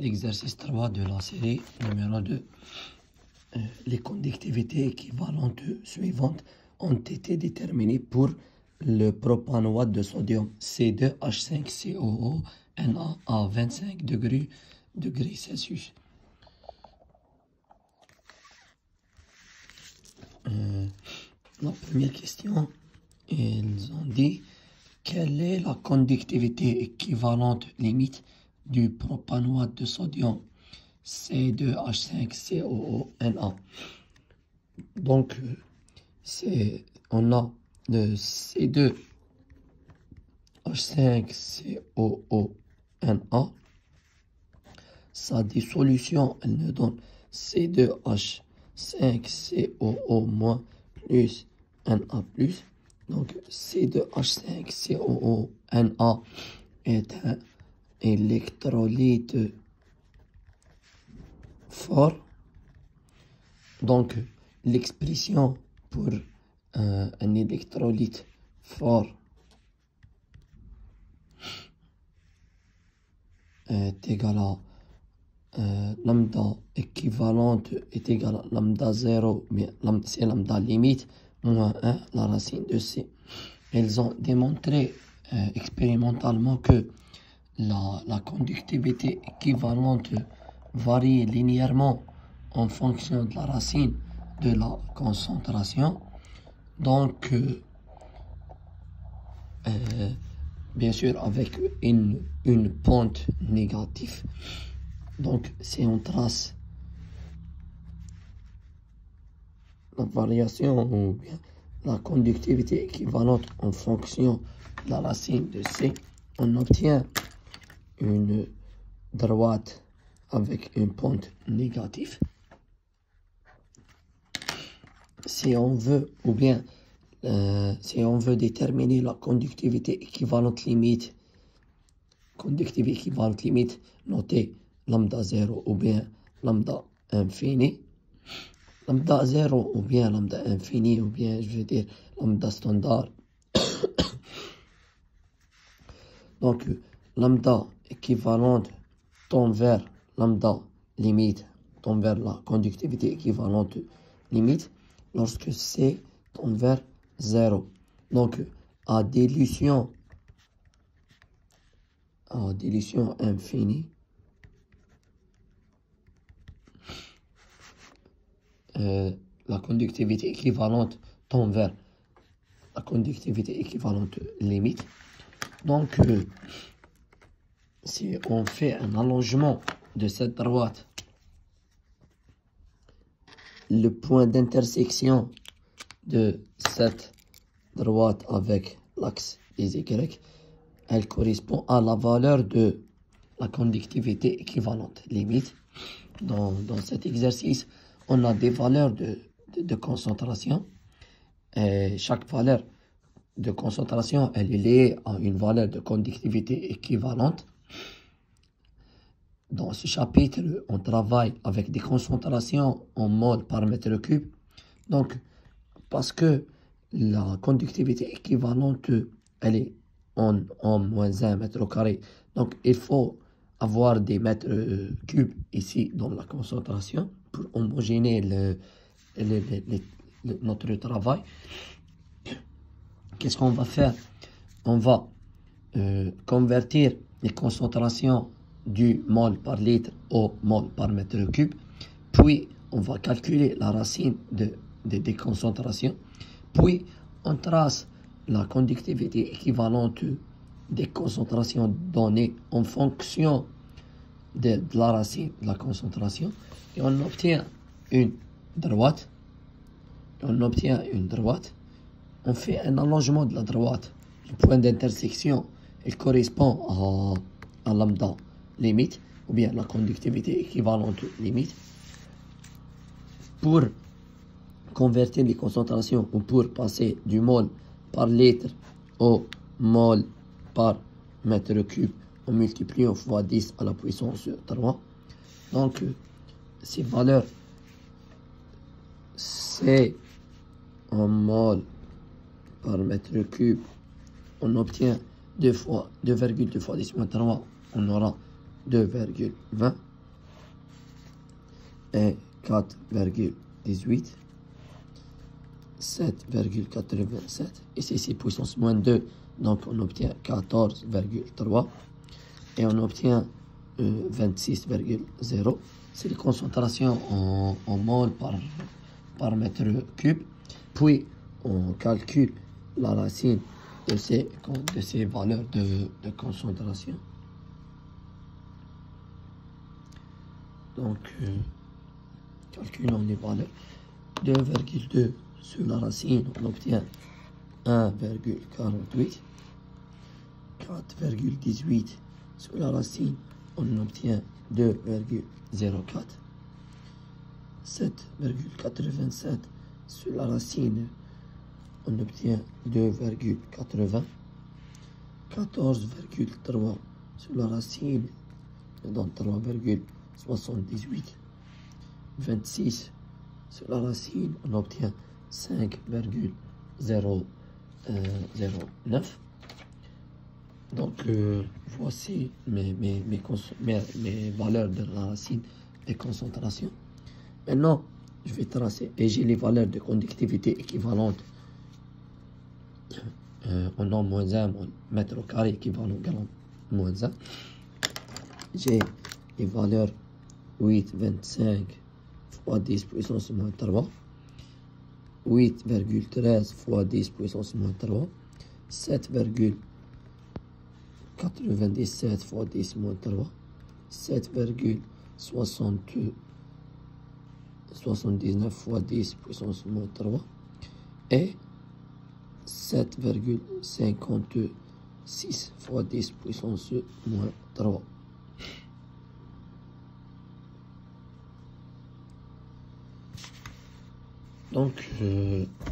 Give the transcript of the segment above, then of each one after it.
l'exercice 3 de la série numéro 2. Les conductivités équivalentes suivantes ont été déterminées pour le propanoate de sodium C2H5COO Na à 25 degrés Celsius. La première question, ils ont dit quelle est la conductivité équivalente limite du propanoate de sodium C2H5COO-Na. Donc, on a le C2H5COO-Na. Sa dissolution, elle nous donne C2H5COO- plus Na+. Donc, C2H5COO-Na est un électrolyte fort. Donc, l'expression pour un électrolyte fort est égale à lambda équivalente est égale à lambda 0, mais c'est lambda limite, moins 1, la racine de C. Ils ont démontré expérimentalement que la conductivité équivalente varie linéairement en fonction de la racine de la concentration. Donc, bien sûr, avec une pente négative. Donc, si on trace la variation ou bien la conductivité équivalente en fonction de la racine de C, on obtient une droite avec une pente négative. Si on veut, ou bien si on veut déterminer la conductivité équivalente limite, notez lambda 0 ou bien lambda infini. Lambda 0 ou bien lambda infini ou bien je veux dire lambda standard. Donc lambda équivalente tend vers lambda limite, tend vers la conductivité équivalente limite lorsque C tend vers 0. Donc à dilution infinie, la conductivité équivalente tend vers la conductivité équivalente limite. Donc, si on fait un allongement de cette droite, le point d'intersection de cette droite avec l'axe des Y, elle correspond à la valeur de la conductivité équivalente limite. Dans cet exercice, on a des valeurs de concentration. Et chaque valeur de concentration, elle est liée à une valeur de conductivité équivalente. Dans ce chapitre, on travaille avec des concentrations en mol par mètre cube. Donc, parce que la conductivité équivalente, elle est en moins 1 mètre carré. Donc, il faut avoir des mètres cubes ici dans la concentration pour homogénéiser notre travail. Qu'est-ce qu'on va faire? On va convertir les concentrations du mol par litre au mol par mètre cube. Puis, on va calculer la racine des concentrations. Puis, on trace la conductivité équivalente des concentrations données en fonction de la racine de la concentration. Et on obtient une droite. On fait un allongement de la droite. Le point d'intersection, il correspond à lambda limite, ou bien la conductivité équivalente limite. Pour convertir les concentrations ou pour passer du mol par litre au mol par mètre cube, on multiplie fois 10 à la puissance 3. Donc, ces valeurs, c'est en mol par mètre cube, on obtient 2,2 fois 10 moins 3, on aura 2,20. est 4,18. 7,87. Ici, c'est puissance moins 2. Donc, on obtient 14,3. Et on obtient 26,0. C'est les concentrations en mol par mètre cube. Puis, on calcule la racine de ces valeurs de concentration. Donc, calculons les valeurs. 2,2 sur la racine, on obtient 1,48. 4,18 sur la racine, on obtient 2,04. 7,87 sur la racine, on obtient 2,80. 14,3 sur la racine, on donne 3,78. 26 sur la racine, on obtient 5,009. Donc, voici mes valeurs de la racine et concentration. Maintenant, je vais tracer et j'ai les valeurs de conductivité équivalentes en nom moins 1, mètre au carré équivalent moins 1. J'ai les valeurs 8,25 fois 10 puissance moins 3. 8,13 fois 10 puissance moins 3. 7,97 fois 10 moins 3. 7,79 fois 10 puissance moins 3. Et 7,56 fois 10 puissance moins 3. Donc,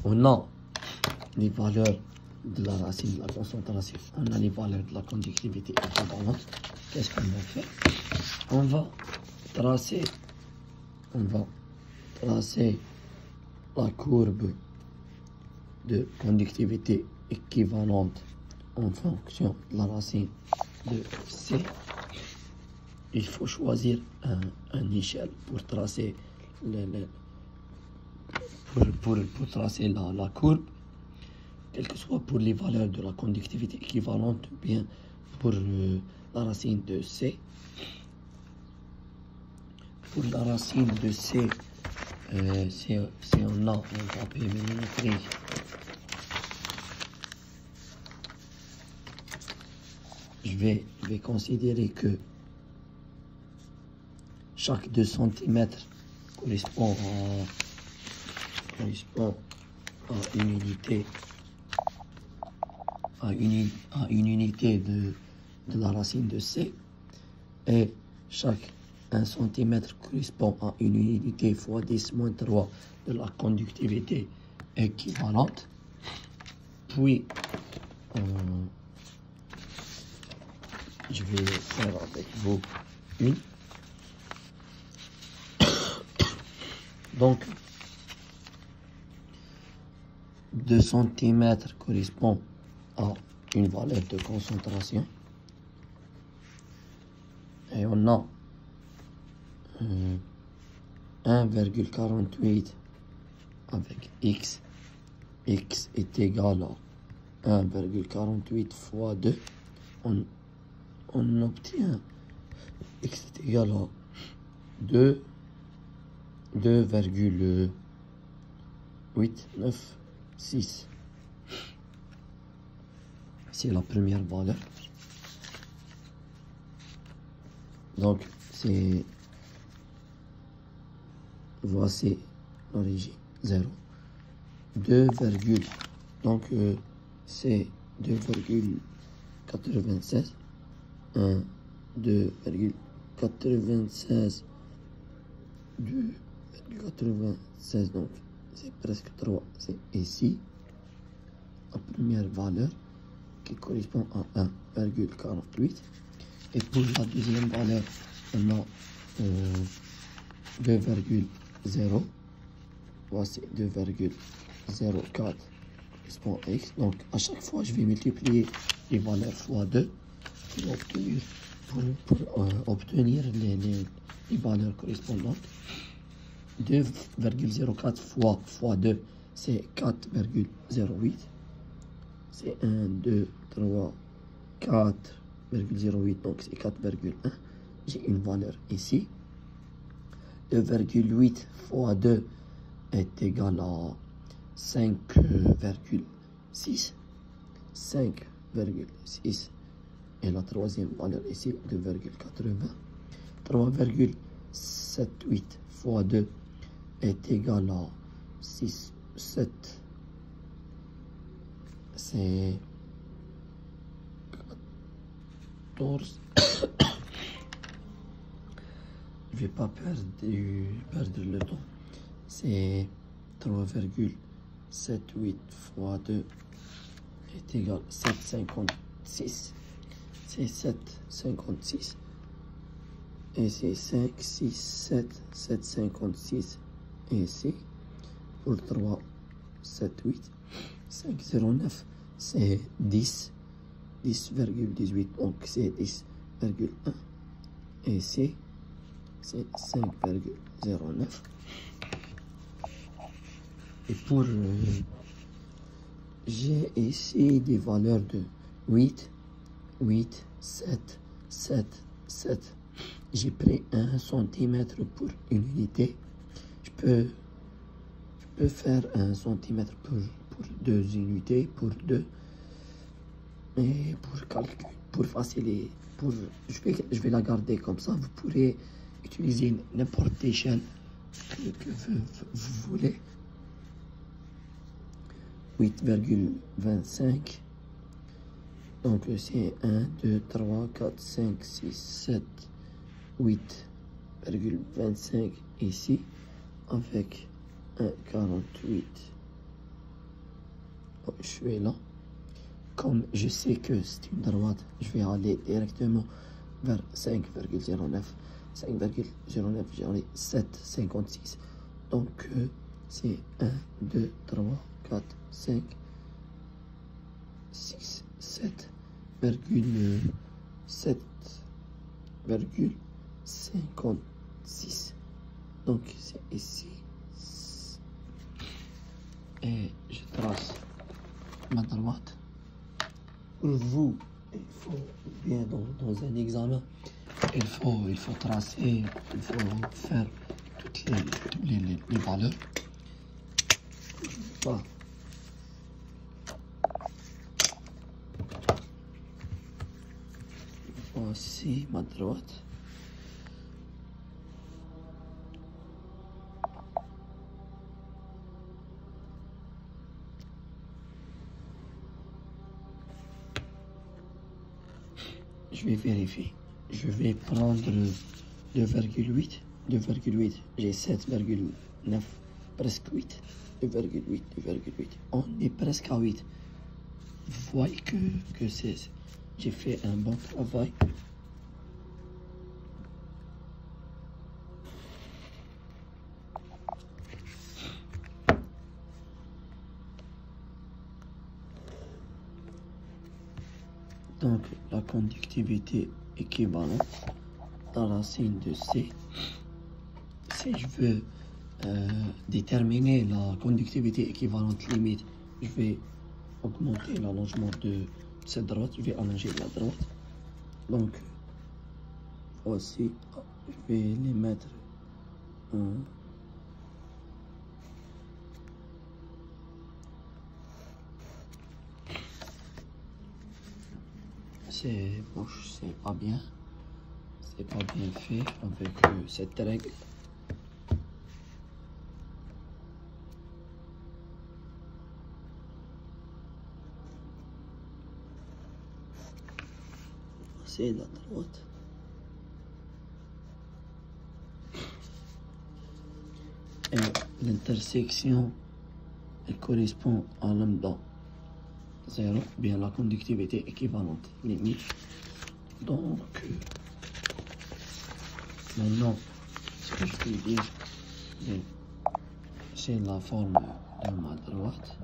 on a les valeurs de la racine de la concentration, on a les valeurs de la conductivité équivalente. Qu'est-ce qu'on va faire? On va tracer la courbe de conductivité équivalente en fonction de la racine de C. Il faut choisir un échelle pour tracer pour tracer la courbe, quelle que soit pour les valeurs de la conductivité équivalente, ou bien pour la racine de C. Pour la racine de C, si on a un papier millimétrique, je vais considérer que chaque 2 cm correspond à une unité de la racine de C, et chaque 1 cm correspond à une unité fois 10 moins 3 de la conductivité équivalente. Puis je vais faire avec vous une. Donc 2 cm correspond à une valeur de concentration. Et on a 1,48 avec x. X est égal à 1,48 fois 2. On obtient x est égal à 2,896. C'est la première valeur. Donc, voici l'origine 0. Donc, c'est 2,96. 2,96. 2,96. Donc, c'est presque 3. C'est ici la première valeur qui correspond à 1,48. Et pour la deuxième valeur, on a 2,0. Voici 2,04 correspond à x. Donc, à chaque fois, je vais multiplier les valeurs fois 2 pour obtenir les valeurs correspondantes. 2,04 fois 2, c'est 4,08. C'est 1, 2, 3, 4,08, donc c'est 4,1. J'ai une valeur ici. 2,8 fois 2 est égal à 5,6. 5,6. Et la troisième valeur ici, 2,80. 3,78 fois 2 est égal à 6, 7. C'est 14. Je vais pas perdre le temps. C'est 3,78 fois 2 est égal à 7,56. C'est 7,56. Et c'est 5, 6, 7, 7,56. Et ici, pour 3, 7, 8, 5,09. C'est 10, 10,18. Donc c'est 10,1. Et ici, c'est 5,09. Et pour j'ai ici des valeurs de 8, 8, 7, 7, 7. J'ai pris 1 centimètre pour une unité. Je peux faire 1 centimètre pour 2 unités, pour 2. Et pour calcul, pour faciliter, je vais la garder comme ça. Vous pourrez utiliser n'importe quelle échelle que vous voulez. 8,25. Donc c'est 1, 2, 3, 4, 5, 6, 7, 8,25 ici avec 1,48. Je suis là. Comme je sais que c'est une droite, je vais aller directement vers 5,09. 5,09, j'aurai 7,56. Donc c'est 1, 2, 3, 4, 5, 6, 7,56. Donc c'est ici. Et je trace ma droite. Pour vous, il faut bien dans un examen, il faut tracer, il faut faire toutes les valeurs. Voilà. Voici ma droite. Je vais vérifier. Je vais prendre 2,8. 2,8. J'ai 7,9. Presque 8. 2,8. 2,8. On est presque à 8. Vous voyez que j'ai fait un bon travail. Donc, la conductivité équivalente, la racine de C. Si je veux déterminer la conductivité équivalente limite, je vais augmenter l'allongement de cette droite, je vais allonger la droite. Donc, voici, je vais les mettre en... C'est moche, c'est pas bien fait avec cette règle. C'est la droite. Et l'intersection, elle correspond à lambda 0, bien la conductivité équivalente limite. Donc, maintenant, ce que je peux dire, c'est la forme de ma droite.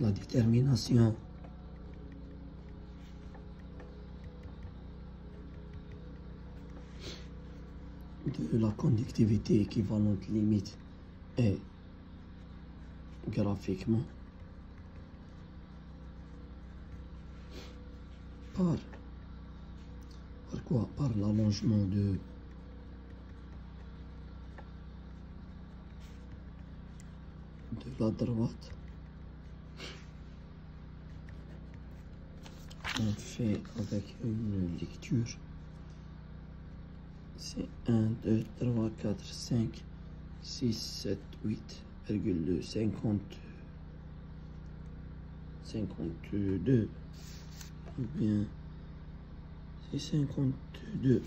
la détermination de la conductivité équivalente limite est graphiquement par quoi? Par l'allongement de la droite. On fait avec une lecture. C'est 1, 2, 3, 4, 5, 6, 7, 8,2, 52. Ou bien, c'est 52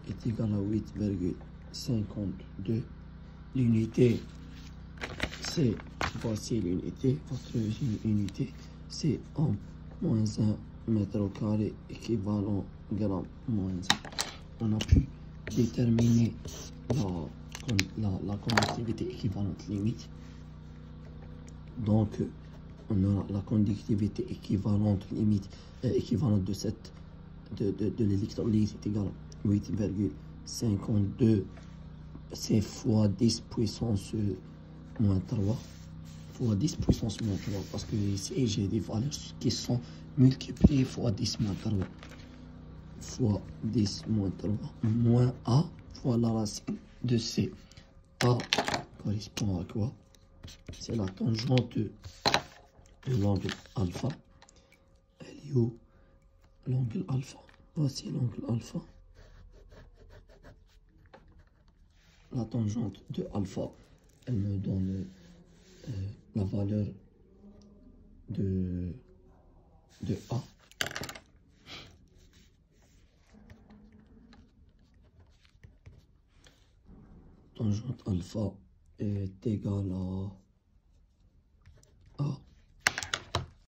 est égal à 8,52. L'unité, c'est, voici l'unité, votre unité, c'est en moins 1 mètre au carré équivalent gramme moins 1. On a pu déterminer la conductivité équivalente limite. Donc, on a la conductivité équivalente limite, équivalente de l'électrolyte est égal à 8,52. C'est fois 10 puissance moins 3. Fois 10 puissance moins 3. Parce que ici, j'ai des valeurs qui sont multipliées fois 10 moins 3. Fois 10 moins 3 moins A fois la racine de C. A correspond à quoi? C'est la tangente de l'angle alpha. Elle est où? L'angle alpha. Voici l'angle alpha. La tangente de alpha, elle me donne la valeur de A. Tangente alpha est égale à A